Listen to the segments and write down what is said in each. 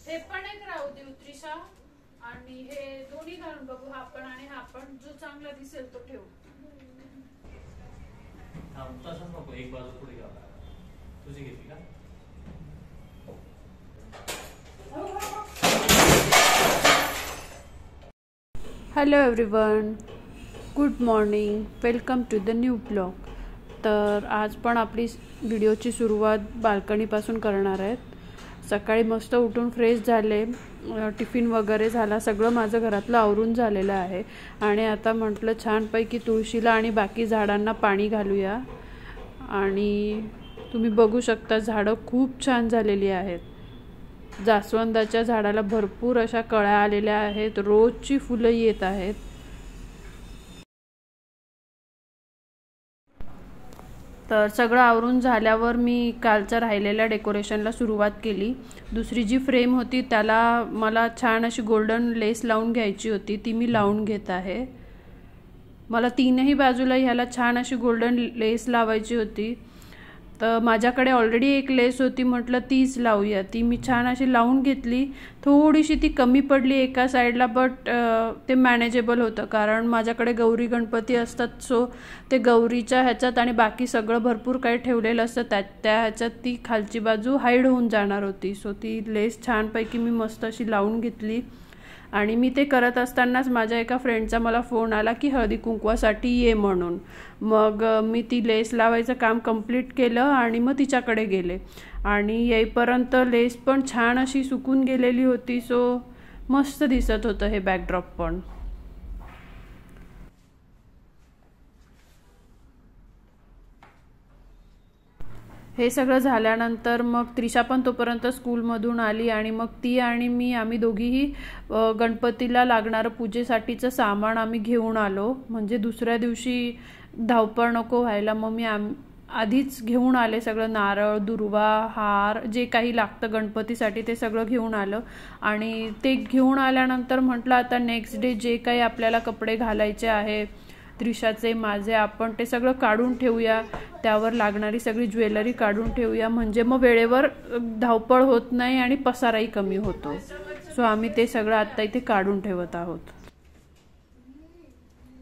हे पण एक राहू दे त्रिशा आणि हे दोन्ही घालून बघू हा पण आणि हा पण जो चांगला दिसेल तो ठेवू. तसंच नको एक बाजू पुढे घ्यावा. तुझी घेतली का? Hello everyone, good morning, welcome to the new blog. तर आज पण आपली व्हिडिओची सुरुवात बाल्कनीपासून करणार आहेत. सकाळी मस्त उठून फ्रेश झाले, टिफिन वगैरे झाला, सगळं माझं घरातलं आवरून झालेलं आहे आणि आता म्हटलं छानपैकी तुळशीला आणि बाकी झाडांना पाणी घालूया. आणि तुम्ही बघू शकता झाडं खूप छान झालेली आहेत. जास्वंदाच्या झाडाला भरपूर अशा कळ्या आलेल्या आहेत, रोजची फुलं येत आहेत. तर सगळं आवरून झाल्यावर मी कालच्या राहिलेल्या डेकोरेशनला सुरुवात केली. दुसरी जी फ्रेम होती त्याला मला छान अशी गोल्डन लेस लावून घ्यायची होती, ती मी लावून घेत आहे. मला तीनही बाजूला ह्याला छान अशी गोल्डन लेस लावायची होती. तर माझ्याकडे ऑलरेडी एक लेस होती, म्हटलं तीच लावूया. ती मी छान अशी लावून घेतली. थोडीशी ती कमी पडली एका साईडला, बट ते मॅनेजेबल होतं कारण माझ्याकडे गौरी गणपती असतात. सो ते गौरीच्या ह्याच्यात आणि बाकी सगळं भरपूर काही ठेवलेलं असतं, त्या ह्याच्यात ती खालची बाजू हाईड होऊन जाणार होती. सो ती लेस छानपैकी मी मस्त अशी लावून घेतली. आणि मी ते करत असतानाच माझ्या एका फ्रेंडचा मला फोन आला की हळदी कुंकवासाठी ये म्हणून. मग मी ती लेस लावायचं काम कंप्लीट केलं आणि मग तिच्याकडे गेले आणि येईपर्यंत लेस पण छान अशी सुकून गेलेली होती. सो मस्त दिसत होतं हे बॅकड्रॉप पण. हे सगळं झाल्यानंतर मग त्रिशा पण तोपर्यंत स्कूलमधून आली आणि मग ती आणि मी आम्ही दोघीही गणपतीला लागणारं पूजेसाठीचं सामान आम्ही घेऊन आलो. म्हणजे दुसऱ्या दिवशी धावपळ नको व्हायला, मग मी आधीच घेऊन आले सगळं, नारळ, दुर्वा, हार, जे काही लागतं गणपतीसाठी ते सगळं घेऊन आलं. आणि ते घेऊन आल्यानंतर म्हटलं आता नेक्स्ट डे जे काही आपल्याला कपडे घालायचे आहे, त्रिशाचे माझे, आपण ते सगळं काढून ठेवूया. त्यावर लागणारी सगळी ज्वेलरी काढून ठेवूया, म्हणजे मग वेळेवर धावपळ होत नाही आणि पसाराही कमी होतो. सो आम्ही ते सगळं आता इथे काढून ठेवत आहोत.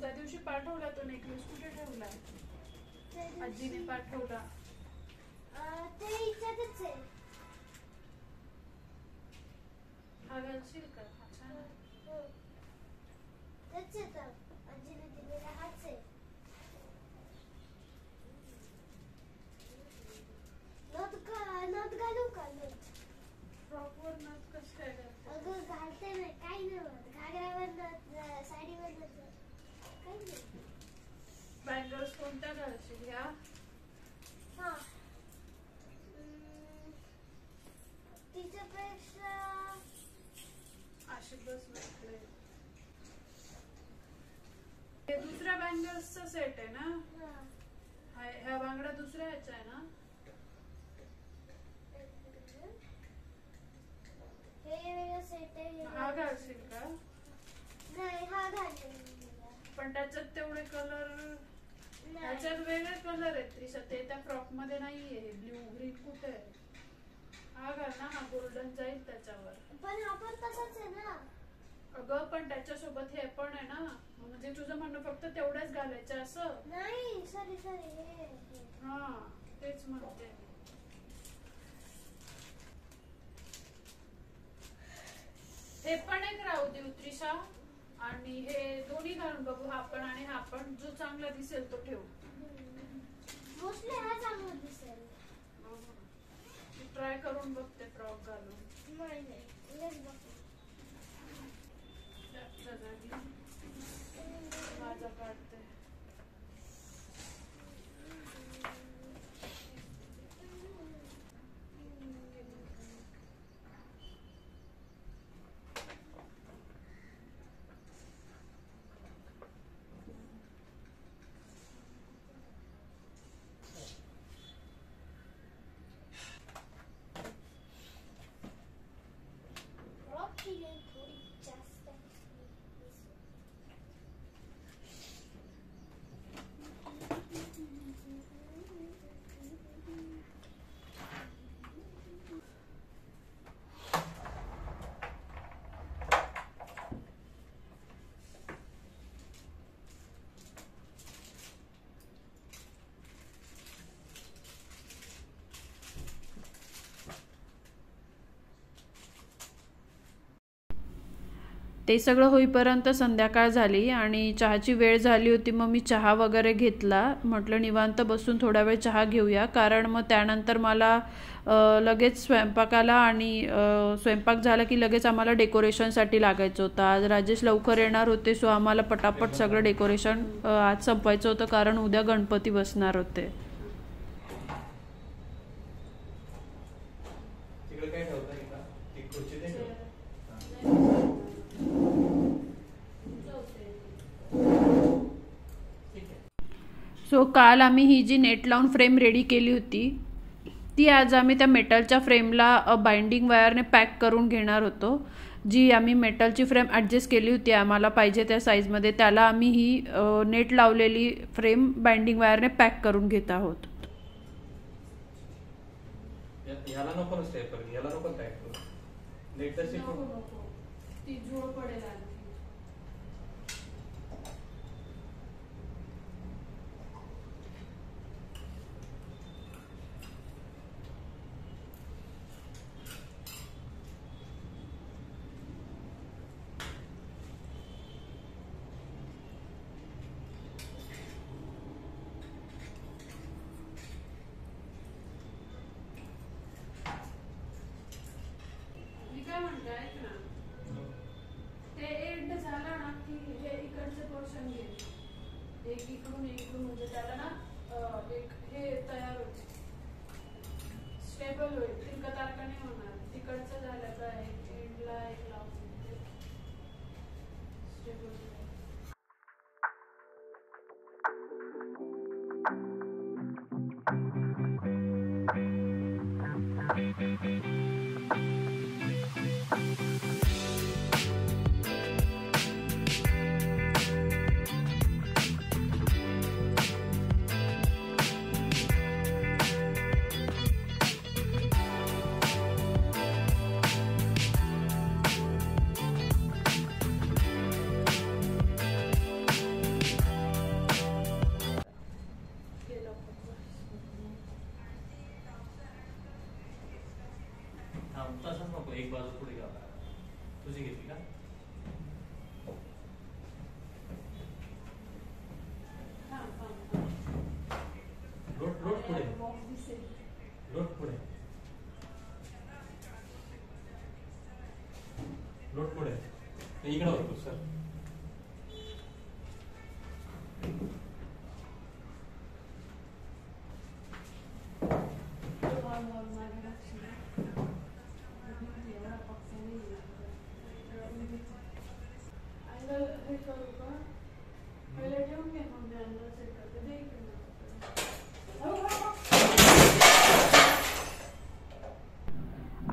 त्या दिवशी पाठवला तो नेकलेस, कुठे ठेवला? आजीने पाठवला. हा घालशील का? बँगल्स कोणत्या घालशील? ह्या तिच्यापेक्षा अशी बस भेटले. हे दुसऱ्या बँगल्सचा सेट आहे ना? ह्या बांगड्या दुसऱ्या ह्याच्या आहे ना? हा घालशील का? नाही, हा घालशील. पण त्याच्यात तेवढे कलर, त्याच्यात वेगळे कलर आहेत त्रिशा, ते त्या फ्रॉक मध्ये नाहीये. ब्ल्यू ग्रीन कुठे आहे? हा घाल ना, हा गोल्डन जाईल त्याच्यावर. पण हा पण तसाच आहे ना अगं, पण त्याच्यासोबत हे पण आहे ना. म्हणजे तुझं म्हणणं फक्त तेवढ्याच घालायचं असं नाही? सॉरी हा तेच म्हणते. हे पण एक राहू दे त्रिशा आणि हे दोन्ही घालून बघू, हा पण आणि हा पण जो चांगला दिसेल तो ठेवू. मोस्टली हा चांगला दिसेल. ट्राय करून बघते फ्रॉक घालून. नाही माझा काढते. ते सगळं होईपर्यंत संध्याकाळ झाली आणि चहाची वेळ झाली होती. मग मी चहा वगैरे घेतला. म्हटलं निवांत बसून थोडा वेळ चहा घेऊया, कारण मग त्यानंतर मला लगेच स्वयंपाकाला आणि स्वयंपाक झाला की लगेच आम्हाला डेकोरेशनसाठी लागायचं होतं. आज राजेश लवकर येणार होते, सो आम्हाला पटापट सगळं डेकोरेशन आज संपवायचं होतं, कारण उद्या गणपती बसणार होते. सो काल आम्ही ही जी नेट लावून फ्रेम रेडी केली होती ती आज आम्ही त्या मेटलच्या फ्रेमला बाइंडिंग वायरने पॅक करून घेणार होतो. जी आम्ही मेटलची फ्रेम ॲडजस्ट केली होती आम्हाला पाहिजे त्या साईजमध्ये, त्याला आम्ही ही नेट लावलेली फ्रेम बाइंडिंग वायरने पॅक करून घेत आहोत. याला नको स्टेपर, याला नको पॅक करू. नेट तशी ती जोड पडेल. काय म्हणताय ना, ते एंड झाला ना की हे इकडचे पोर्शन घे, एक इकडून म्हणजे त्याला ना एक हे तयार होते, स्टेबल होईल, तिरकतारका नाही होणार. तिकडचं झालं का एक एंडला एक लावून स्टेबल होईल. तसंच नको, एक बाजू पुढे घ्या. तुझी घेतली का? लोट पुढे, लोट पुढे, लोट पुढे. इकडे होतो सर.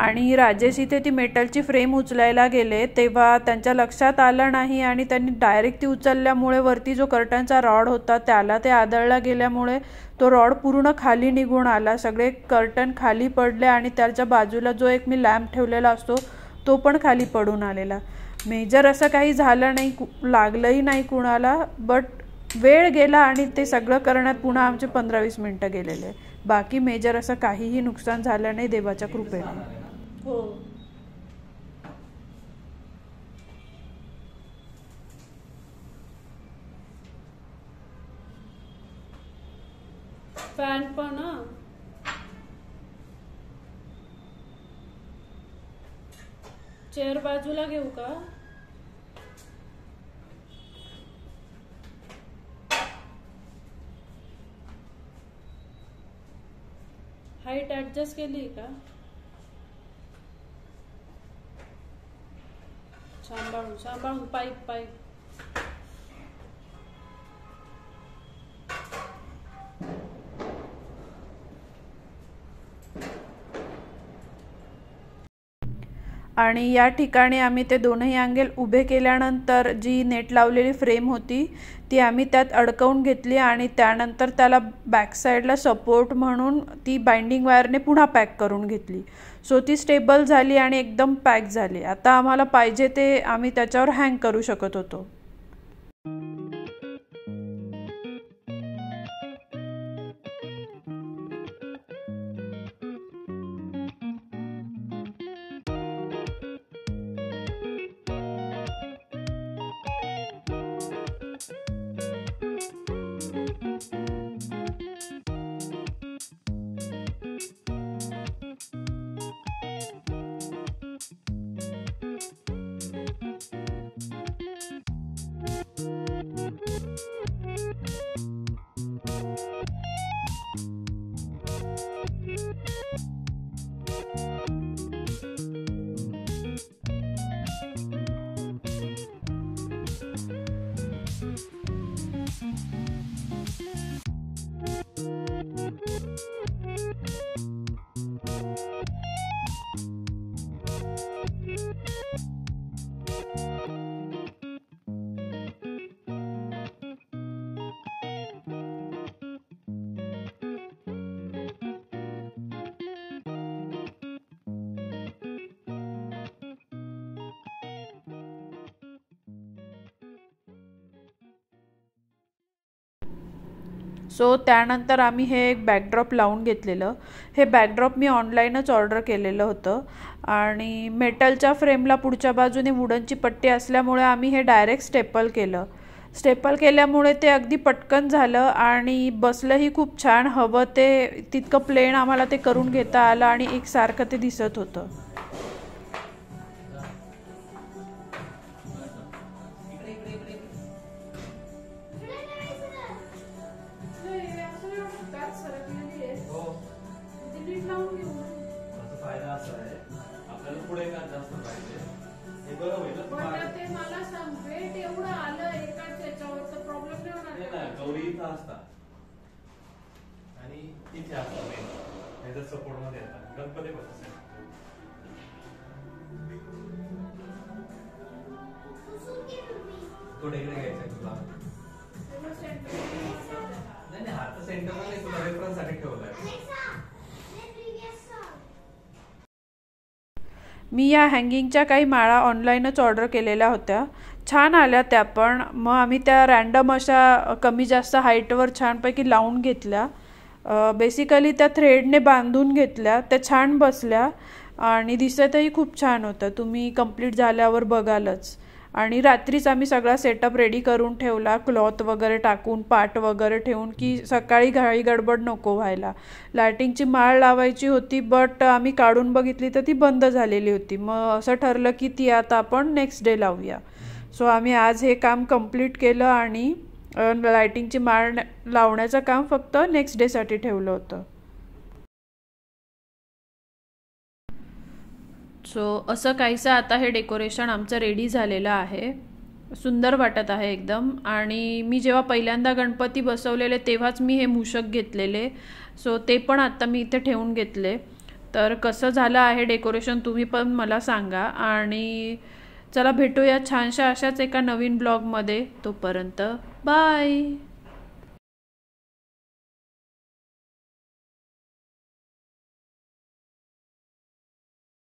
आणि राजेश इथे ती मेटलची फ्रेम उचलायला गेले तेव्हा त्यांच्या लक्षात आलं नाही आणि त्यांनी डायरेक्ट ती उचलल्यामुळे वरती जो कर्टनचा रॉड होता त्याला ते आदळला गेल्यामुळे तो रॉड पूर्ण खाली निघून आला. सगळे कर्टन खाली पडले आणि त्याच्या बाजूला जो एक मी लॅम्प ठेवलेला असतो तो पण खाली पडून आलेला. मेजर असं काही झालं नाही, लागलंही नाही कुणाला, बट वेळ गेला आणि ते सगळं करण्यात पुन्हा आमचे 15-20 मिनटं गेलेले. बाकी मेजर असं काहीही नुकसान झालं नाही देवाच्या कृपेने. हो, फॅन पण चेअर बाजूला घेऊ का? हाईट ऍडजस्ट केली का? सांभाळून सांभाळून, पाईप आणि या ठिकाणी आम्ही ते दोनही अँगल उभे केल्यानंतर जी नेट लावलेली फ्रेम होती ती आम्ही त्यात अडकवून घेतली आणि त्यानंतर त्याला बॅक साईडला सपोर्ट म्हणून ती बाइंडिंग वायरने पुन्हा पॅक करून घेतली. सो ती स्टेबल झाली आणि एकदम पॅक झाली. आता आम्हाला पाहिजे ते आम्ही त्याच्यावर हँग करू शकत होतो. सो त्यानंतर आम्ही हे एक बॅकड्रॉप लावून घेतलेलं. हे बॅकड्रॉप मी ऑनलाईनच ऑर्डर केलेलं होतं आणि मेटलच्या फ्रेमला पुढच्या बाजूने वुडनची पट्टी असल्यामुळे आम्ही हे डायरेक्ट स्टेपल केलं. स्टेपल केल्यामुळे ते अगदी पटकन झालं आणि बसलंही खूप छान. हवं ते तितकं प्लेन आम्हाला ते करून घेता आलं आणि एकसारखं ते दिसत होतं. सपोर्ट मध्ये येतात गणपती थोडे इकडे घ्यायचंय तुला. नाही हात सेंटर मध्ये तुला रेफरन्स साठी ठेवलाय. मी या हँगिंगच्या काही माळा ऑनलाईनच ऑर्डर केलेल्या होत्या. छान आल्या त्या पण. मग आम्ही त्या रॅन्डम अशा कमी जास्त हाईटवर छानपैकी लावून घेतल्या. बेसिकली त्या थ्रेडने बांधून घेतल्या. त्या छान बसल्या आणि दिसतही खूप छान होतं. तुम्ही कंप्लीट झाल्यावर बघालच. आणि रात्रीच आम्ही सगळा सेटअप रेडी करून ठेवला, क्लॉथ वगैरे टाकून, पाट वगैरे ठेवून, की सकाळी घाई गडबड नको व्हायला. लायटिंगची माळ लावायची होती बट आम्ही काढून बघितली तर ती बंद झालेली होती. मग असं ठरलं की ती आता आपण नेक्स्ट डे लावूया. सो आम्ही आज हे काम कंप्लीट केलं आणि लायटिंगची माळ लावण्याचं काम फक्त नेक्स्ट डेसाठी ठेवलं होतं. सो असं काहीसं आता हे डेकोरेशन आमचं रेडी झालेलं आहे. सुंदर वाटत आहे एकदम. आणि मी जेव्हा पहिल्यांदा गणपती बसवलेले तेव्हाच मी हे मूषक घेतलेले. सो ते पण आता मी इथे ठेवून घेतले. तर कसं झालं आहे डेकोरेशन तुम्ही पण मला सांगा. आणि चला भेटूया छानशा अशाच एका नवीन ब्लॉगमध्ये. तोपर्यंत बाय.